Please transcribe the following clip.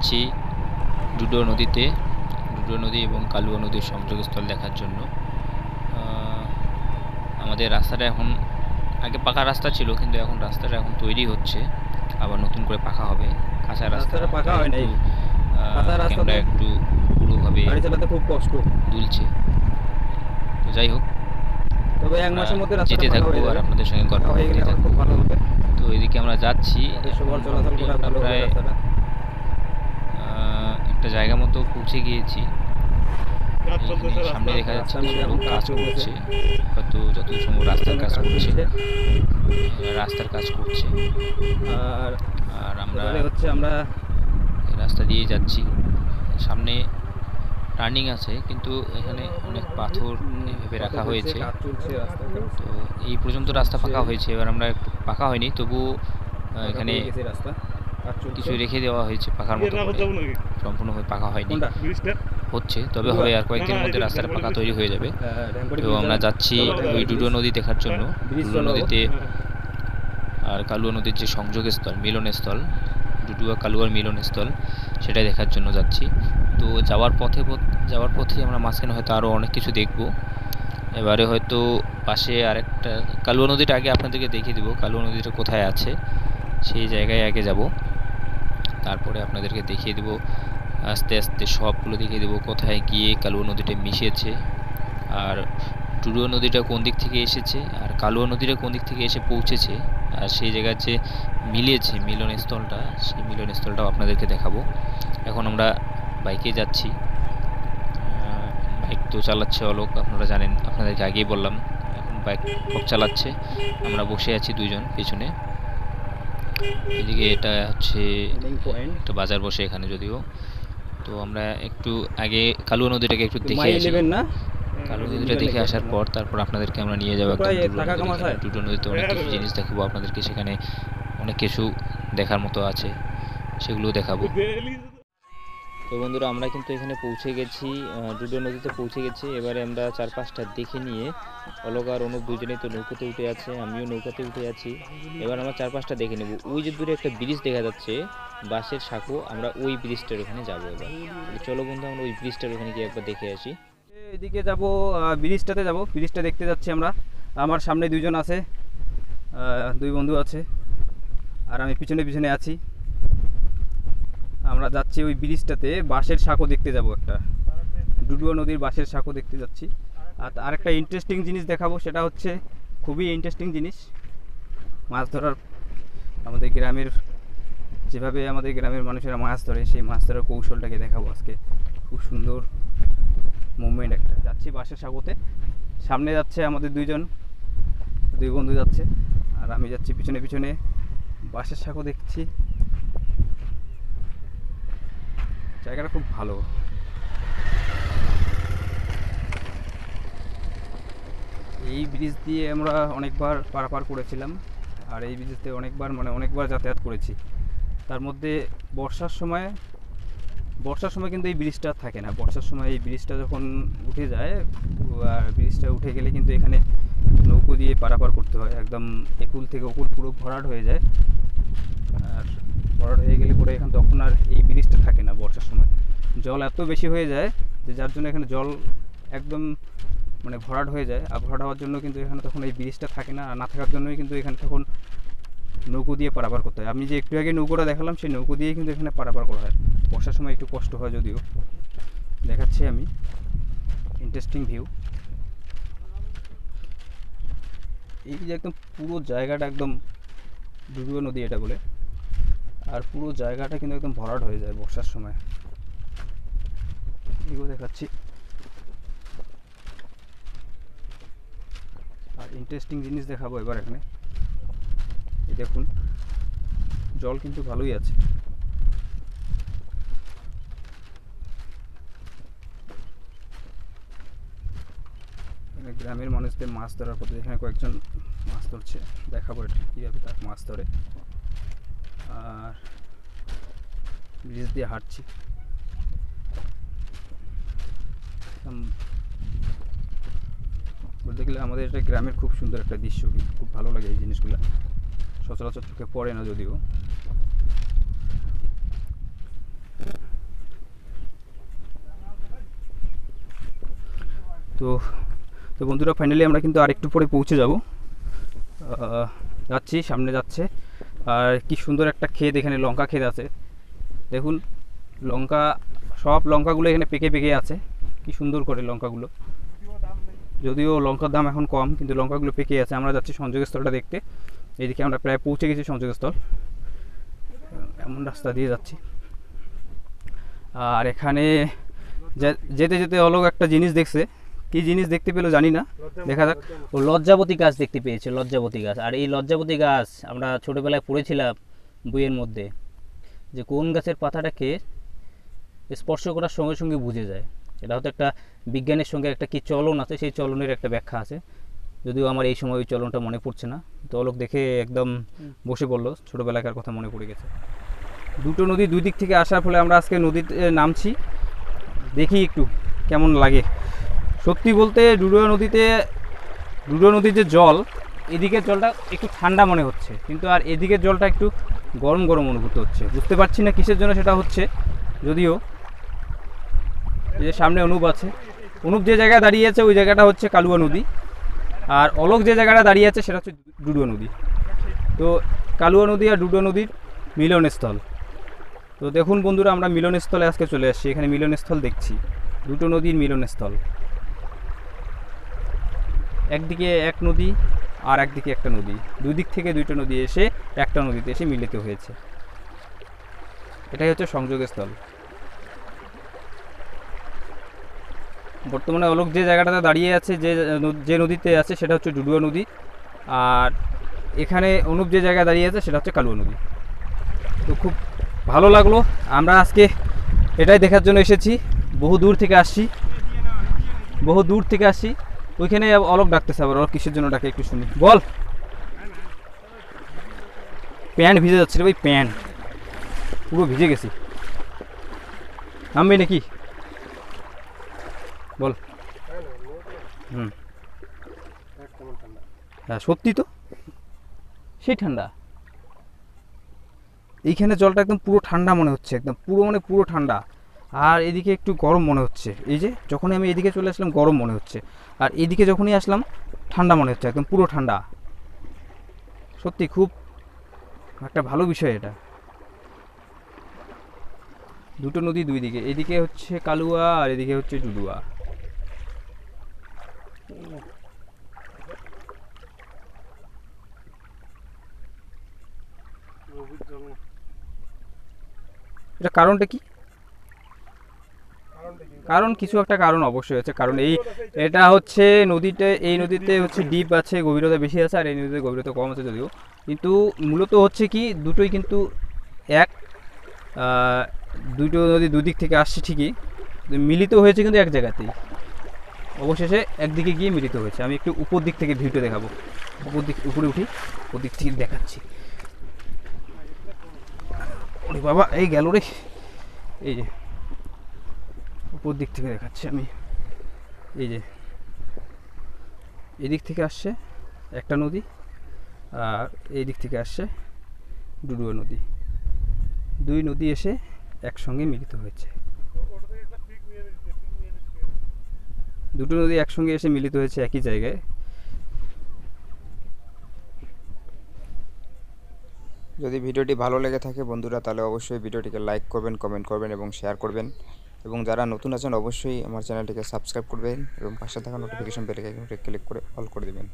যাচ্ছি ডুডো নদীতে, ডুডো নদী এবং কালুয়া নদীর সংযোগস্থল দেখার জন্য। আমাদের রাস্তাটা এখন, আগে পাকা রাস্তা ছিল কিন্তু এখন রাস্তাটা এখন তৈরি হচ্ছে, আবার নতুন করে পাকা হবে। কাঁচা রাস্তাটা পাকা হয় নাই, ক্যামেরা একটু পুরোভাবে গাড়ি চালাতে খুব কষ্ট দুলছে। তো যাই হোক, তবে এক মাসের মধ্যে যেতে থাকবো আর আপনাদের সঙ্গে গল্প করতে থাকবো। তো এদিকে আমরা যাচ্ছি, প্রায় একটা জায়গা মতো পৌঁছে গিয়েছি। সামনে দেখা যাচ্ছে লোক কাজ করছে, হয়তো যত সময় রাস্তার কাজ করছে, রাস্তার কাজ করছে। আর আমরা রাস্তা দিয়ে যাচ্ছি। সামনে টার্নিং আছে কিন্তু এখানে অনেক পাথর এভাবে রাখা হয়েছে। তো এই পর্যন্ত রাস্তা পাকা হয়েছে, এবার আমরা একটু পাকা হয়নি, তবু এখানে কিছু রেখে দেওয়া হয়েছে পাকার মতো করে, সম্পূর্ণভাবে পাকা হয়নি, হচ্ছে, তবে হবে আর কয়েকদিনের মধ্যে রাস্তাটা পাকা তৈরি হয়ে যাবে। তো আমরা যাচ্ছি ওই ডুডো নদী দেখার জন্য। ডুডো নদীতে আর কালুয়া নদীর যে সংযোগস্থল, মিলনস্থল, ডুডুয়া কালুয়ার মিলনস্থল, সেটা দেখার জন্য যাচ্ছি। তো যাওয়ার পথে আমরা মাঝখানে হয়তো আরও অনেক কিছু দেখব। এবারে হয়তো পাশে আরেকটা কালুয়া নদীটা আগে আপনাদেরকে দেখিয়ে দেবো, কালুয়া নদীটা কোথায় আছে সেই জায়গায় আগে যাব, তারপরে আপনাদেরকে দেখিয়ে দেবো আস্তে আস্তে সবগুলো দেখিয়ে দেবো কোথায় গিয়ে কালুয়া নদীটা মিশেছে, আর ডুডুয়া নদীটা কোন দিক থেকে এসেছে, আর কালুয়া নদীটা কোন দিক থেকে এসে পৌঁছেছে, আর সেই জায়গার যে মিলিয়েছে মিলনস্থলটা, সেই মিলনস্থলটাও আপনাদেরকে দেখাবো। এখন আমরা বাইকে যাচ্ছি, বাইক তো চালাচ্ছে অলোক, আপনারা জানেন, আপনাদেরকে আগেই বললাম। এখন বাইক চালাচ্ছে, আমরা বসে আছি দুইজন পেছনে। এদিকে এটা হচ্ছে একটা বাজার বসে এখানে যদিও। তো আমরা একটু আগে কালুয়া নদীটাকে একটু দেখে আসি, কালুয়া নদীটা দেখে আসার পর তারপর আপনাদেরকে আমরা নিয়ে যাবো একদম ডুডো নদীতে। অনেক কিছু জিনিস দেখাবো আপনাদেরকে, সেখানে অনেক কিছু দেখার মতো আছে, সেগুলো দেখাবো। তো বন্ধুরা, আমরা কিন্তু এখানে পৌঁছে গেছি, ডুডো নদীতে পৌঁছে গেছি। এবারে আমরা চারপাশটা দেখে নিয়ে, অলোক আর অনুপ দুজনেই তো নৌকাতে উঠে আছে, আমিও নৌকাতে উঠে আছি। এবার আমরা চারপাশটা দেখে নেব। ওই যে দূরে একটা ব্রিজ দেখা যাচ্ছে, বাঁশের সাঁকো, আমরা ওই ব্রিজটার ওখানে যাবো। এবার চলো বন্ধু, আমরা ওই ব্রিজটার ওখানে গিয়ে একবার দেখে আসি। এদিকে যাব, ব্রিজটাতে যাব, ব্রিজটা দেখতে যাচ্ছি আমরা। আমার সামনে দুইজন আছে, দুই বন্ধু আছে, আর আমি পিছনে পিছনে আছি। আমরা যাচ্ছি ওই ব্রিজটাতে, বাঁশের সাঁকো দেখতে যাব, একটা ডুডুয়া নদীর বাঁশের সাঁকো দেখতে যাচ্ছি। আর আরেকটা ইন্টারেস্টিং জিনিস দেখাবো, সেটা হচ্ছে খুবই ইন্টারেস্টিং জিনিস, মাছ ধরার, আমাদের গ্রামের, যেভাবে আমাদের গ্রামের মানুষেরা মাছ ধরে, সেই মাছ ধরার কৌশলটাকে দেখাবো আজকে। খুব সুন্দর মুভমেন্ট একটা। যাচ্ছি বাঁশের সাঁকোতে, সামনে যাচ্ছে আমাদের দুই বন্ধু যাচ্ছে, আর আমি যাচ্ছি পিছনে পিছনে। বাঁশের সাঁকো দেখছি, জায়গাটা খুব ভালো। এই ব্রিজ দিয়ে আমরা অনেকবার পারাপার করেছিলাম, আর এই ব্রিজতে অনেকবার যাতায়াত করেছি। তার মধ্যে বর্ষার সময় কিন্তু এই ব্রিজটা থাকে না। বর্ষার সময় এই ব্রিজটা যখন উঠে যায়, ব্রিজটা উঠে গেলে কিন্তু এখানে নৌকো দিয়ে পারাপার করতে হয়, একদম একুল থেকে ওকুল পুরো ভরাট হয়ে যায়। আর ভরাট হয়ে গেলে পরে তখন আর এই ব্রিজটা থাকে না। বর্ষার সময় জল এত বেশি হয়ে যায় যে, যার জন্য এখানে জল একদম ভরাট হয়ে যায়। আর ভরাট হওয়ার জন্য কিন্তু এখানে তখন এই ব্রিজটা থাকে না, আর না থাকার জন্যই কিন্তু এখানে তখন নৌকো দিয়ে পারাপার করতে হয়। আমি যে একটু আগে নৌকোটা দেখালাম, সেই নৌকো দিয়েই কিন্তু এখানে পারাপার করা হয়। বর্ষার সময় একটু কষ্ট হয় যদিও। দেখাচ্ছি আমি ইন্টারেস্টিং ভিউ। এই যে একদম পুরো জায়গাটা একদম ডুডুয়া নদী এটা বলে, আর পুরো জায়গাটা কিন্তু একদম ভরাট হয়ে যায় বর্ষার সময়। এগুলো দেখাচ্ছি। আর ইন্টারেস্টিং জিনিস দেখাবো এবার এখানে। এই দেখুন, জল কিন্তু ভালোই আছে। গ্রামের মানুষদের মাছ ধরার পথে, এখানে কয়েকজন মাছ ধরছে, দেখাবো এটা কীভাবে তার মাছ ধরে। আর ব্রিজ দিয়ে হাঁটছি, বলতে গেলে আমাদের এটা গ্রামের খুব সুন্দর একটা দৃশ্য, খুব ভালো লাগে এই জিনিসগুলো, সচরাচর চোখে পড়ে না যদিও। তো তো বন্ধুরা ফাইনালি আমরা কিন্তু আরেকটু পরে পৌঁছে যাব। যাচ্ছি, সামনে যাচ্ছে। আর কি সুন্দর একটা ক্ষেত, এখানে লঙ্কা ক্ষেত আছে। দেখুন লঙ্কা, সব লঙ্কাগুলো এখানে পেকে পেকে আছে। কি সুন্দর করে লঙ্কাগুলো, যদিও লঙ্কার দাম এখন কম, কিন্তু লঙ্কাগুলো পেকে আছে। আমরা যাচ্ছি সংযোগস্থলটা দেখতে। এদিকে আমরা প্রায় পৌঁছে গেছি সংযোগস্থল, এমন রাস্তা দিয়ে যাচ্ছি। আর এখানে যেতে যেতে অলোক একটা জিনিস দেখছে, কি জিনিস দেখতে পেলো জানি না, দেখা যাক। ও লজ্জাবতী গাছ দেখতে পেয়েছে, লজ্জাবতী গাছ। আর এই লজ্জাবতী গাছ আমরা ছোটোবেলায় পড়েছিলাম বইয়ের মধ্যে, যে কোন গাছের পাতাটাকে স্পর্শ করার সঙ্গে সঙ্গে বুঝে যায়। এটা হয়তো একটা বিজ্ঞানের সঙ্গে একটা কি চলন আছে, সেই চলনের একটা ব্যাখ্যা আছে, যদিও আমার এই সময় ওই চলনটা মনে পড়ছে না। তো অলোক দেখে একদম বসে পড়লো, ছোটোবেলাকার কথা মনে পড়ে গেছে। দুটো নদী দুই দিক থেকে আসার ফলে আমরা আজকে নদীতে নামছি, দেখি একটু কেমন লাগে। সত্যি বলতে ডুডুয়া নদীর যে জল, এদিকের জলটা একটু ঠান্ডা মনে হচ্ছে, কিন্তু আর এদিকের জলটা একটু গরম গরম অনুভূত হচ্ছে। বুঝতে পারছি না কিসের জন্য সেটা হচ্ছে। যদিও এই যে সামনে অনুপ আছে, অনুপ যে জায়গায় দাঁড়িয়ে আছে ওই জায়গাটা হচ্ছে কালুয়া নদী, আর অলোক যে জায়গাটা দাঁড়িয়ে আছে সেটা হচ্ছে ডুডুয়া নদী। তো কালুয়া নদী আর ডুডুয়া নদীর মিলনস্থল। তো দেখুন বন্ধুরা, আমরা মিলনস্থলে আজকে চলে আসছি। এখানে মিলনস্থল দেখছি, দুটো নদীর মিলনস্থল। একদিকে এক নদী আর একদিকে একটা নদী, দুই দিক থেকে দুইটা নদী এসে একটা নদীতে এসে মিলিত হয়েছে। এটাই হচ্ছে সংযোগস্থল। বর্তমানে অলোক যে জায়গাটাতে দাঁড়িয়ে আছে, যে নদীতে আছে সেটা হচ্ছে ডুডুয়া নদী, আর এখানে অনুপ যে জায়গায় দাঁড়িয়ে আছে সেটা হচ্ছে কালুয়া নদী। তো খুব ভালো লাগলো। আমরা আজকে এটাই দেখার জন্য এসেছি, বহু দূর থেকে আসছি। ওইখানে অলোক ডাকতেছে, আবার অলোক কিসের জন্য ডাকে একটু শুনি, বল। প্যান্ট ভিজে যাচ্ছে রে ভাই, প্যান্ট পুরো ভিজে গেছি। নামবি নাকি বল। হ্যাঁ সত্যি তো, সেই ঠান্ডা। এইখানে জলটা একদম পুরো ঠান্ডা মনে হচ্ছে, একদম পুরো ঠান্ডা। আর এদিকে একটু গরম মনে হচ্ছে। এই যে যখনই আমি এদিকে চলে আসলাম গরম মনে হচ্ছে, আর এদিকে যখনই আসলাম ঠান্ডা মনে হচ্ছে, একদম পুরো ঠান্ডা। সত্যি খুব একটা ভালো বিষয় এটা। দুটো নদী দুই দিকে, এদিকে হচ্ছে কালুয়া আর এদিকে হচ্ছে ডুডুয়া। এটা কারণটা কি? কারণ কিছু একটা কারণ অবশ্যই আছে। কারণ এটা হচ্ছে এই নদীতে হচ্ছে ডিপ আছে, গভীরতা বেশি আছে, আর এই নদীতে গভীরতা কম আছে যদিও। কিন্তু মূলত হচ্ছে কি, দুটোই কিন্তু এক, দুটো নদী দুই দিক থেকে আসছে ঠিকই, মিলিত হয়েছে কিন্তু এক জায়গাতেই, অবশেষে একদিকে গিয়ে মিলিত হয়েছে। আমি একটু উপর দিক থেকে ভিউটা দেখাবো, উপরে উঠি, উপর দিক থেকে দেখাচ্ছি। ওরে বাবা, এই গেল রে। এই যে উপর দিক থেকে দেখাচ্ছি আমি, এই যে এদিক থেকে আসছে একটা নদী, আর এই দিক থেকে আসছে ডুডুয়া নদী। দুই নদী এসে একসঙ্গে মিলিত হয়েছে, দুটো নদী একসঙ্গে এসে মিলিত হয়েছে একই জায়গায়। যদি ভিডিওটি ভালো লেগে থাকে বন্ধুরা, তাহলে অবশ্যই ভিডিওটিকে লাইক করবেন, কমেন্ট করবেন এবং শেয়ার করবেন। এবং যারা নতুন আছেন অবশ্যই আমার চ্যানেলটিকে সাবস্ক্রাইব করবেন এবং পাশে থাকা নোটিফিকেশন বেল আইকনটি ক্লিক করে অল করে দেবেন।